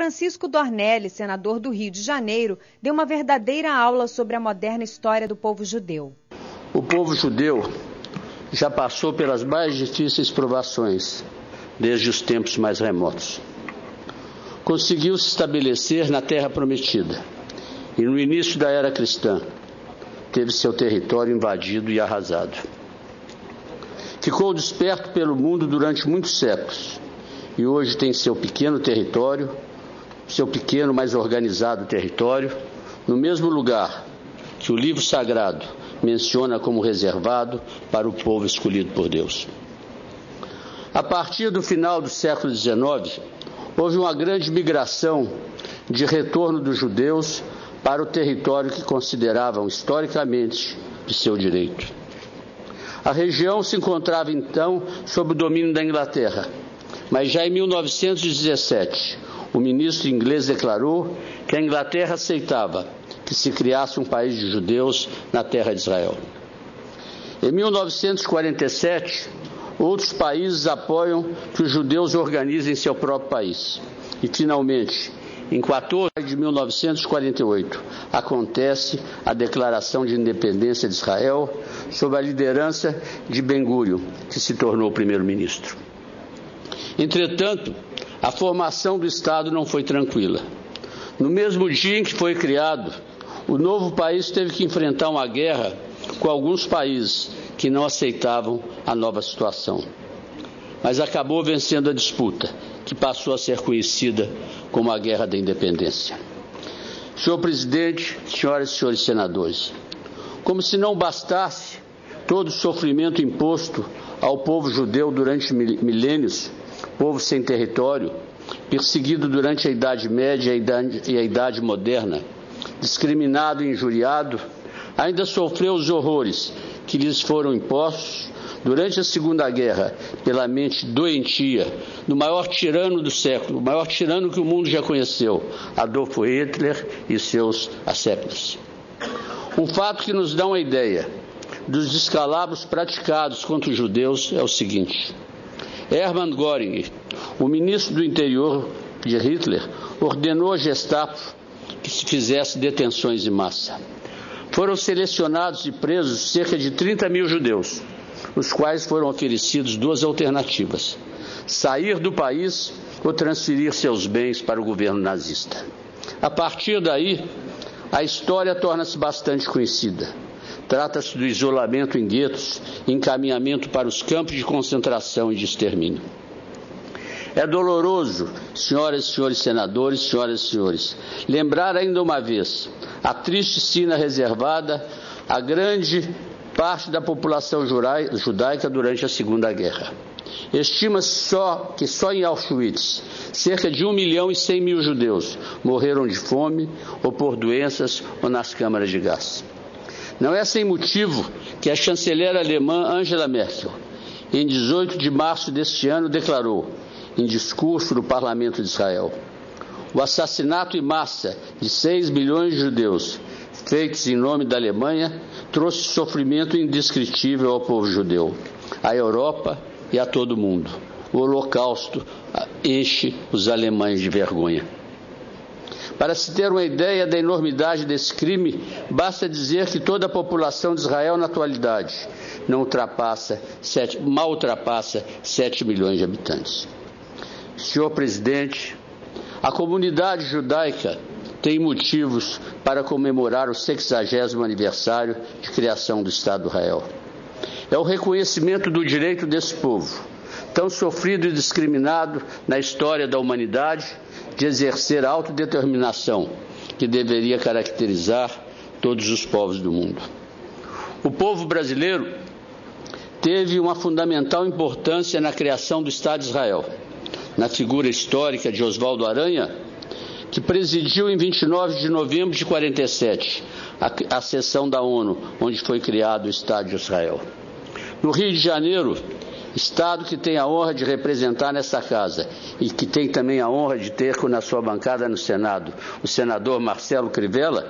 Francisco Dornelles, senador do Rio de Janeiro, deu uma verdadeira aula sobre a moderna história do povo judeu. O povo judeu já passou pelas mais difíceis provações, desde os tempos mais remotos. Conseguiu se estabelecer na Terra Prometida e, no início da era cristã, teve seu território invadido e arrasado. Ficou desperto pelo mundo durante muitos séculos e hoje tem seu pequeno território, seu pequeno, mas organizado território, no mesmo lugar que o livro sagrado menciona como reservado para o povo escolhido por Deus. A partir do final do século XIX, houve uma grande migração de retorno dos judeus para o território que consideravam historicamente de seu direito. A região se encontrava então sob o domínio da Inglaterra, mas já em 1917, o ministro inglês declarou que a Inglaterra aceitava que se criasse um país de judeus na terra de Israel. Em 1947, outros países apoiam que os judeus organizem seu próprio país. E, finalmente, em 14 de 1948, acontece a Declaração de Independência de Israel sob a liderança de Ben-Gurion, que se tornou primeiro-ministro. Entretanto, a formação do Estado não foi tranquila. No mesmo dia em que foi criado, o novo país teve que enfrentar uma guerra com alguns países que não aceitavam a nova situação. Mas acabou vencendo a disputa, que passou a ser conhecida como a Guerra da Independência. Senhor presidente, senhoras e senhores senadores, como se não bastasse todo o sofrimento imposto ao povo judeu durante milênios, povo sem território, perseguido durante a Idade Média e a Idade Moderna, discriminado e injuriado, ainda sofreu os horrores que lhes foram impostos durante a Segunda Guerra pela mente doentia do maior tirano do século, o maior tirano que o mundo já conheceu, Adolf Hitler e seus asseclas. Um fato que nos dá uma ideia dos descalabros praticados contra os judeus é o seguinte: Hermann Göring, o ministro do interior de Hitler, ordenou à Gestapo que se fizesse detenções em massa. Foram selecionados e presos cerca de 30 mil judeus, os quais foram oferecidos duas alternativas: sair do país ou transferir seus bens para o governo nazista. A partir daí, a história torna-se bastante conhecida. Trata-se do isolamento em guetos e encaminhamento para os campos de concentração e de extermínio. É doloroso, senhoras e senhores senadores, senhoras e senhores, lembrar ainda uma vez a triste sina reservada à grande parte da população judaica durante a Segunda Guerra. Estima-se que só em Auschwitz, cerca de 1.100.000 judeus morreram de fome ou por doenças ou nas câmaras de gás. Não é sem motivo que a chanceler alemã Angela Merkel, em 18 de março deste ano, declarou, em discurso no Parlamento de Israel: o assassinato em massa de 6 milhões de judeus, feitos em nome da Alemanha, trouxe sofrimento indescritível ao povo judeu, à Europa e a todo mundo. O Holocausto enche os alemães de vergonha. Para se ter uma ideia da enormidade desse crime, basta dizer que toda a população de Israel na atualidade mal ultrapassa 7 milhões de habitantes. Senhor presidente, a comunidade judaica tem motivos para comemorar o 60º aniversário de criação do Estado de Israel. É o reconhecimento do direito desse povo, tão sofrido e discriminado na história da humanidade, de exercer a autodeterminação que deveria caracterizar todos os povos do mundo. O povo brasileiro teve uma fundamental importância na criação do Estado de Israel, na figura histórica de Oswaldo Aranha, que presidiu em 29 de novembro de 1947 a sessão da ONU, onde foi criado o Estado de Israel. No Rio de Janeiro, Estado que tem a honra de representar nessa casa e que tem também a honra de ter na sua bancada no Senado o senador Marcelo Crivella,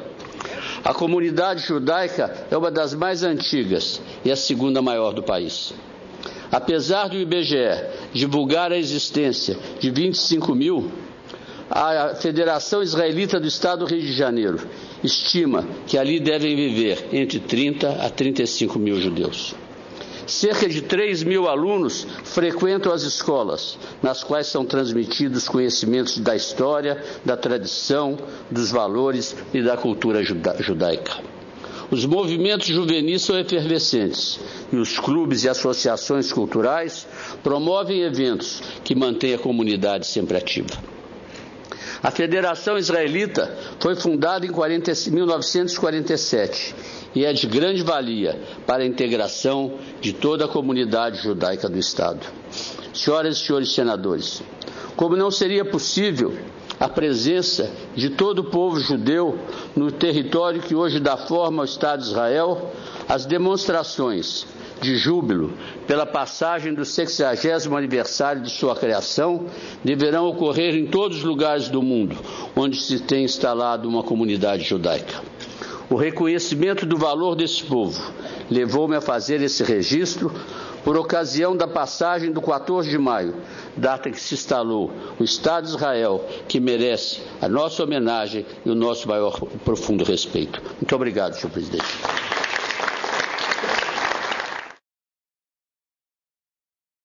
a comunidade judaica é uma das mais antigas e a segunda maior do país. Apesar do IBGE divulgar a existência de 25 mil, A Federação Israelita do Estado do Rio de Janeiro estima que ali devem viver entre 30 a 35 mil judeus. Cerca de 3 mil alunos frequentam as escolas, nas quais são transmitidos conhecimentos da história, da tradição, dos valores e da cultura judaica. Os movimentos juvenis são efervescentes e os clubes e associações culturais promovem eventos que mantêm a comunidade sempre ativa. A Federação Israelita foi fundada em 1947 e é de grande valia para a integração de toda a comunidade judaica do Estado. Senhoras e senhores senadores, como não seria possível a presença de todo o povo judeu no território que hoje dá forma ao Estado de Israel, as demonstrações de júbilo pela passagem do 60º aniversário de sua criação deverão ocorrer em todos os lugares do mundo onde se tem instalado uma comunidade judaica. O reconhecimento do valor desse povo levou-me a fazer esse registro por ocasião da passagem do 14 de maio, data que se instalou o Estado de Israel, que merece a nossa homenagem e o nosso maior profundo respeito. Muito obrigado, senhor presidente.